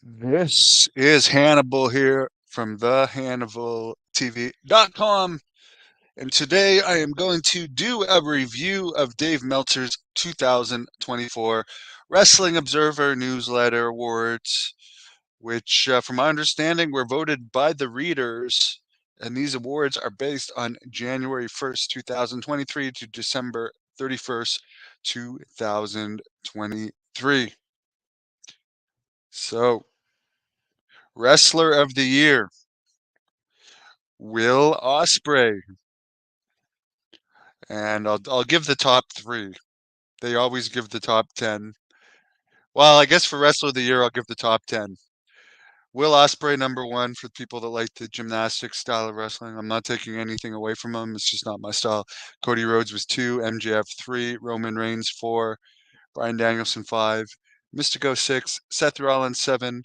This is Hannibal here from the HannibalTV.com, and today I am going to do a review of Dave Meltzer's 2024 Wrestling Observer Newsletter Awards, which, from my understanding, were voted by the readers, and these awards are based on January 1st, 2023 to December 31st, 2023. So, Wrestler of the Year, Will Ospreay, and I'll give the top three. They always give the top 10. Well, I guess for Wrestler of the Year, I'll give the top 10. Will Ospreay, number one, for people that like the gymnastics style of wrestling. I'm not taking anything away from him. It's just not my style. Cody Rhodes was two, MJF three, Roman Reigns four, Bryan Danielson five, Mystico six, Seth Rollins seven,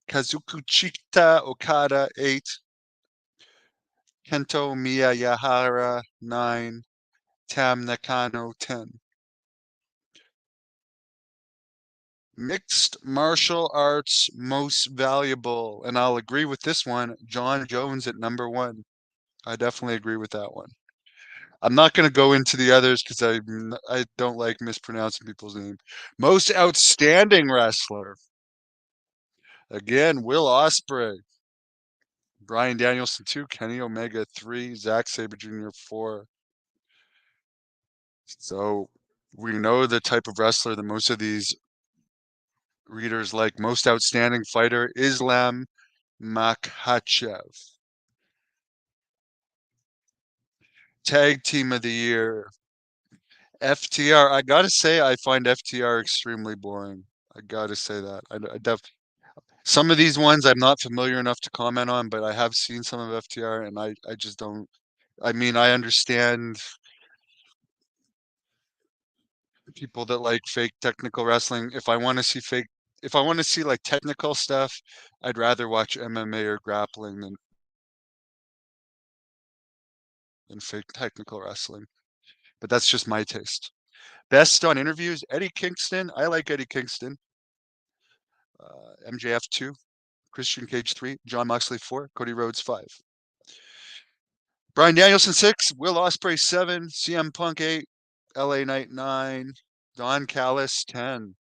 Kazuchika Okada eight, Kento Miyahara 9, Tam Nakano 10. Mixed martial arts most valuable, and I'll agree with this one, John Jones at number one. I definitely agree with that one. I'm not going to go into the others because I don't like mispronouncing people's names. Most outstanding wrestler. Again, Will Ospreay. Bryan Danielson 2, Kenny Omega 3, Zack Sabre Jr. 4. So we know the type of wrestler that most of these readers like. Most outstanding fighter, Islam Makhachev. Tag team of the year, FTR. I gotta say, I find FTR extremely boring. I gotta say that. Some of these ones I'm not familiar enough to comment on, but I have seen some of FTR, and I just don't. I mean, I understand people that like fake technical wrestling. If I want to see like technical stuff, I'd rather watch MMA or grappling than fake technical wrestling. But that's just my taste. Best on interviews, Eddie Kingston. I like Eddie Kingston. MJF 2, Christian Cage 3, John Moxley 4, Cody Rhodes 5. Bryan Danielson 6, Will Ospreay 7, CM Punk 8, LA Knight 9, Don Callis 10.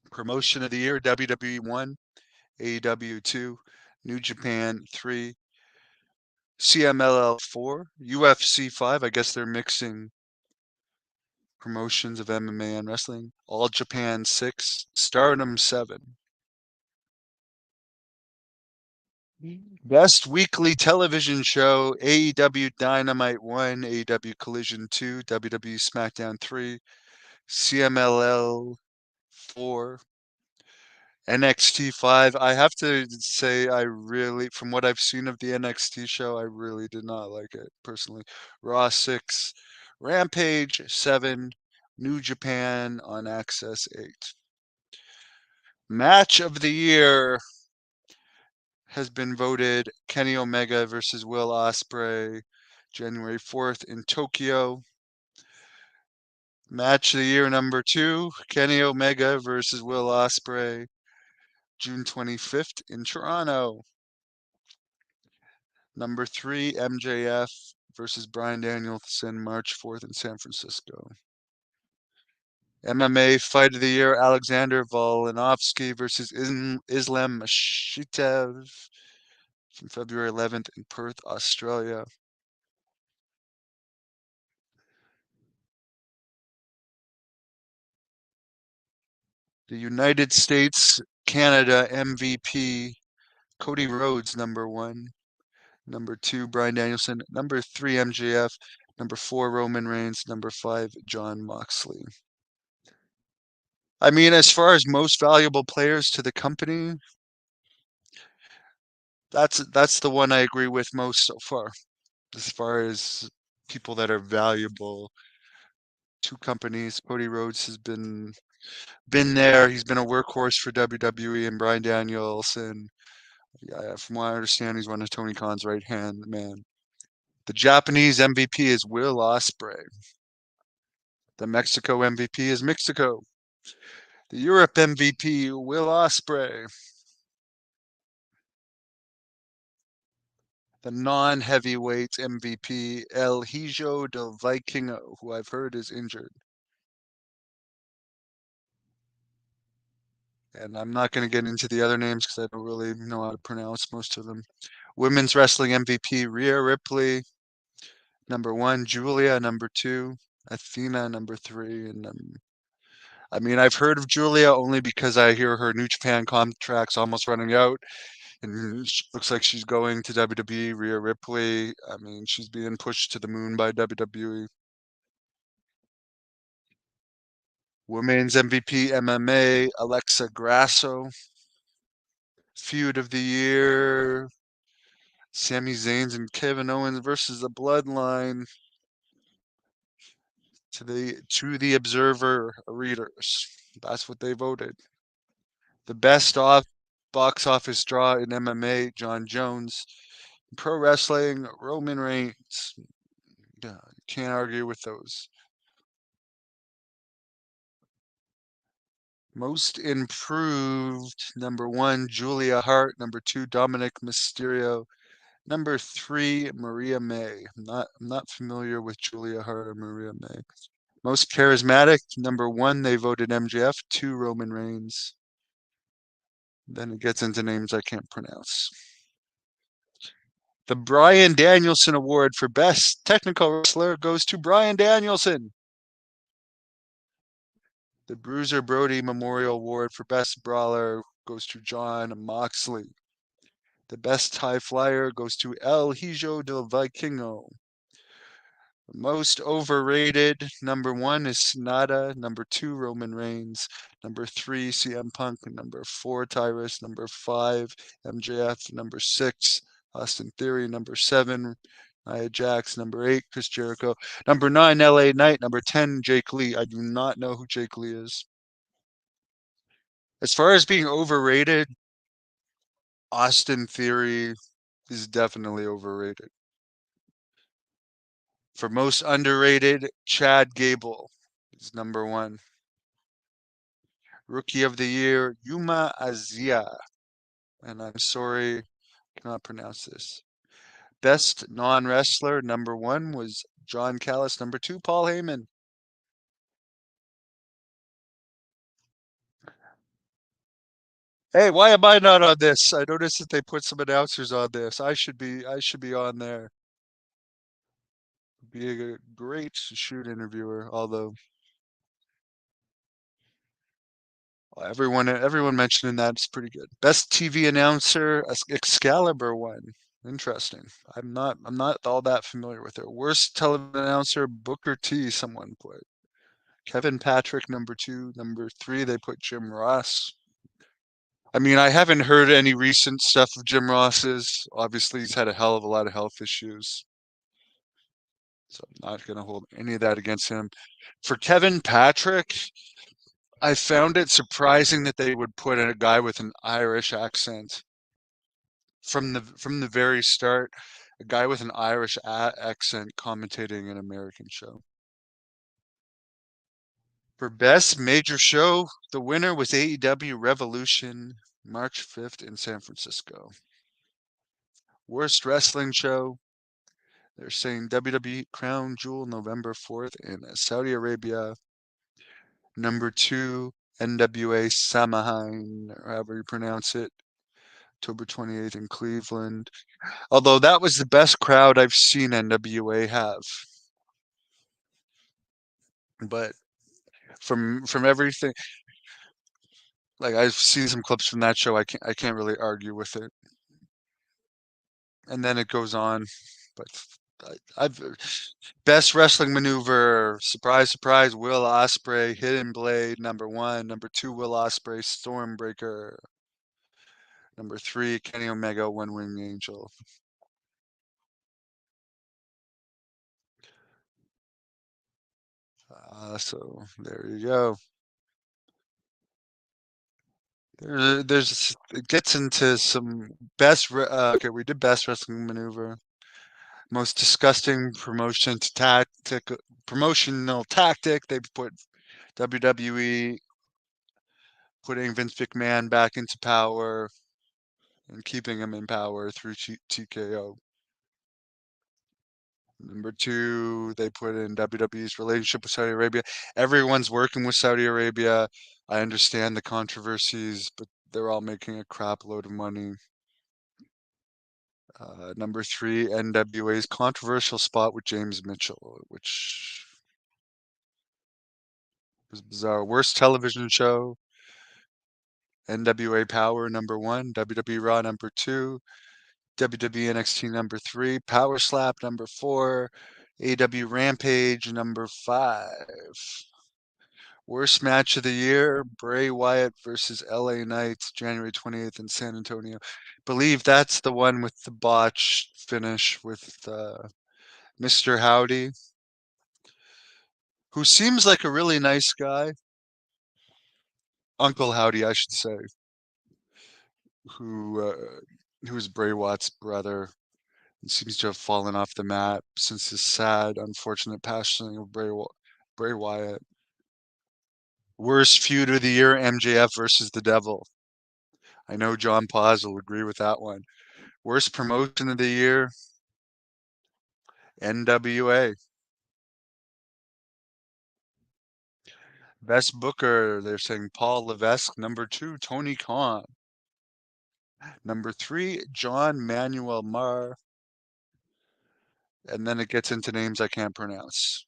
Promotion of the year, WWE 1, AEW 2, New Japan 3, CMLL 4, UFC 5. I guess they're mixing promotions of MMA and wrestling. All Japan 6, Stardom 7. Best weekly television show, AEW Dynamite 1, AEW Collision 2, WWE SmackDown 3, CMLL 4, NXT 5. I have to say, from what I've seen of the NXT show, I really did not like it personally. Raw 6, Rampage 7, New Japan on Access 8. Match of the year has been voted Kenny Omega versus Will Ospreay, January 4th in Tokyo. Match of the year number 2, Kenny Omega versus Will Ospreay, June 25th in Toronto. Number 3, MJF versus Bryan Danielson, March 4th in San Francisco. MMA Fight of the Year, Alexander Volkanovski versus Islam Makhachev from February 11th in Perth, Australia. The United States Canada MVP, Cody Rhodes, number 1. Number 2, Bryan Danielson. Number 3, MJF. Number 4, Roman Reigns. Number 5, John Moxley. I mean, as far as most valuable players to the company, that's the one I agree with most so far. As far as people that are valuable to companies, Cody Rhodes has been there. He's been a workhorse for WWE, and Bryan Danielson. Yeah, from what I understand, he's one of Tony Khan's right hand man. The Japanese MVP is Will Ospreay. The Mexico MVP is Mexico. The Europe MVP, Will Ospreay. The non-heavyweight MVP, El Hijo del Vikingo, who I've heard is injured. And I'm not going to get into the other names because I don't really know how to pronounce most of them. Women's Wrestling MVP, Rhea Ripley. Number 1, Julia. Number 2, Athena. Number 3. And I mean, I've heard of Julia only because I hear her New Japan contract's almost running out. And looks like she's going to WWE. Rhea Ripley, I mean, she's being pushed to the moon by WWE. Women's MVP MMA, Alexa Grasso. Feud of the year, Sami Zayn and Kevin Owens versus the Bloodline. To the Observer readers, that's what they voted. The best box office draw in MMA, John Jones. Pro wrestling, Roman Reigns. Yeah, can't argue with those. Most improved, number 1, Julia Hart. Number 2, Dominic Mysterio. Number 3, Maria May. I'm not familiar with Julia Hart or Maria May. Most charismatic, number 1, they voted MJF. 2, Roman Reigns. Then it gets into names I can't pronounce. The Bryan Danielson Award for Best Technical Wrestler goes to Bryan Danielson. The Bruiser Brody Memorial Award for Best Brawler goes to Jon Moxley. The Best High Flyer goes to El Hijo del Vikingo. Most overrated, number 1 is Sonata. Number 2, Roman Reigns. Number 3, CM Punk. Number 4, Tyrus. Number 5, MJF. Number 6, Austin Theory. Number 7, Nia Jax. Number 8, Chris Jericho. Number 9, LA Knight. Number 10, Jake Lee. I do not know who Jake Lee is. As far as being overrated, Austin Theory is definitely overrated. For most underrated, Chad Gable is number 1. Rookie of the Year, Yuma Azia. And I'm sorry, cannot pronounce this. Best non-wrestler, number 1 was John Callis. Number 2, Paul Heyman. Hey, why am I not on this? I noticed that they put some announcers on this. I should be on there. Be a great shoot interviewer, although everyone mentioning that is pretty good. Best TV announcer, Excalibur won. Interesting. I'm not all that familiar with it. Worst television announcer, Booker T, someone put. Kevin Patrick, number 2. Number 3, they put Jim Ross. I mean, I haven't heard any recent stuff of Jim Ross's. Obviously, he's had a hell of a lot of health issues. So I'm not going to hold any of that against him. For Kevin Patrick, I found it surprising that they would put in a guy with an Irish accent from the very start. A guy with an Irish accent commentating an American show. For best major show, the winner was AEW Revolution, March 5th in San Francisco. Worst wrestling show, they're saying WWE Crown Jewel November 4th in Saudi Arabia. Number 2, NWA Samahain, or however you pronounce it, October 28th in Cleveland. Although that was the best crowd I've seen NWA have. But from everything, like I've seen some clips from that show, I can't really argue with it. And then it goes on, but I've best wrestling maneuver, surprise, surprise, Will Ospreay, Hidden Blade, number 1, number 2, Will Ospreay, Stormbreaker, number 3, Kenny Omega, One Wing Angel. So there you go. There's it gets into some okay, we did best wrestling maneuver. Most disgusting promotional tactic. They put WWE putting Vince McMahon back into power and keeping him in power through TKO. Number two, they put in WWE's relationship with Saudi Arabia. Everyone's working with Saudi Arabia. I understand the controversies, but they're all making a crap load of money. Number three, NWA's controversial spot with James Mitchell, which was bizarre. Worst television show, NWA Power number one, WWE Raw number two, WWE NXT number three, Power Slap number four, AW Rampage number five. Worst match of the year, Bray Wyatt versus LA Knights, January 28th in San Antonio. Believe that's the one with the botched finish with Mr. Howdy, who seems like a really nice guy. Uncle Howdy, I should say, who's Bray Wyatt's brother. He seems to have fallen off the map since his sad, unfortunate passing of Bray Wyatt. Worst feud of the year, MJF versus the Devil. I know John Paz will agree with that one. Worst promotion of the year, NWA. Best Booker, they're saying Paul Levesque. Number two, Tony Khan. Number three, John Manuel Marr. And then it gets into names I can't pronounce.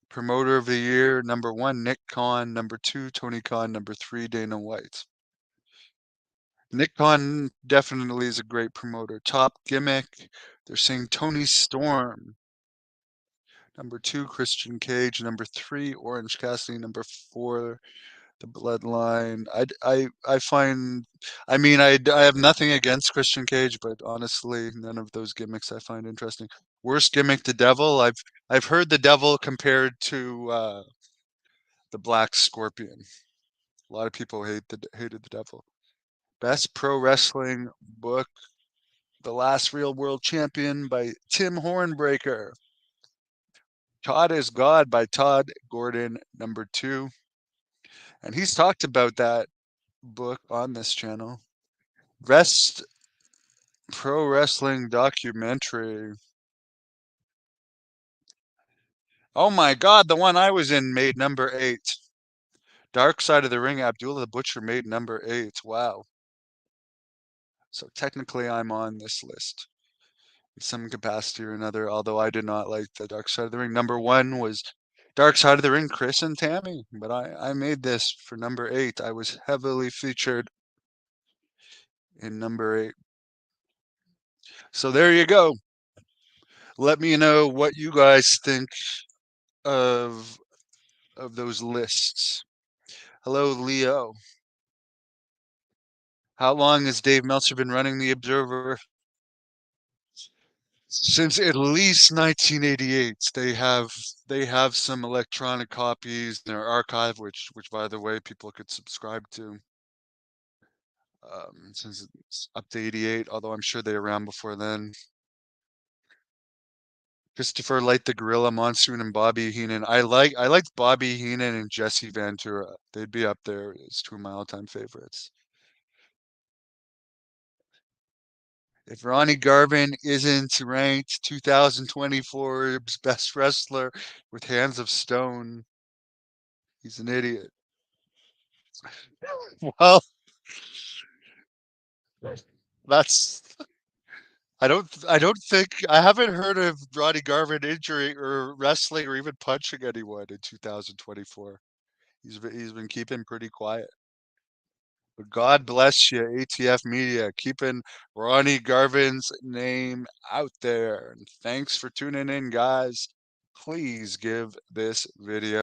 Promoter of the year, number one, Nick Khan. Number two, Tony Khan. Number three, Dana White. Nick Khan definitely is a great promoter. Top gimmick, they're saying Tony Storm. Number two, Christian Cage. Number three, Orange Cassidy. Number four, the Bloodline. I find, I mean, I have nothing against Christian Cage, but honestly, none of those gimmicks I find interesting. Worst gimmick, the Devil. I've heard the Devil compared to the Black Scorpion. A lot of people hated the Devil. Best pro wrestling book, The Last Real World Champion by Tim Hornbreaker. Todd is God by Todd Gordon, number two. And he's talked about that book on this channel. Best pro wrestling documentary. Oh my God, the one I was in made number 8. Dark Side of the Ring, Abdullah the Butcher made number 8. Wow. So technically I'm on this list in some capacity or another, although I did not like the Dark Side of the Ring. Number 1 was Dark Side of the Ring, Chris and Tammy, but I made this for number 8. I was heavily featured in number 8. So there you go. Let me know what you guys think of those lists. Hello, Leo. How long has Dave Meltzer been running the Observer? Since at least 1988. They have some electronic copies in their archive, which by the way people could subscribe to. Since it's up to 88, although I'm sure they're around before then. Christopher Light the Gorilla Monsoon and Bobby Heenan. I liked Bobby Heenan and Jesse Ventura. They'd be up there as two of my all-time favorites. If Ronnie Garvin isn't ranked 2024's best wrestler with Hands of Stone, he's an idiot. Well, that's I don't think I haven't heard of Ronnie Garvin injury or wrestling or even punching anyone in 2024. He's been keeping pretty quiet. But God bless you, ATF Media, keeping Ronnie Garvin's name out there. And thanks for tuning in, guys. Please give this video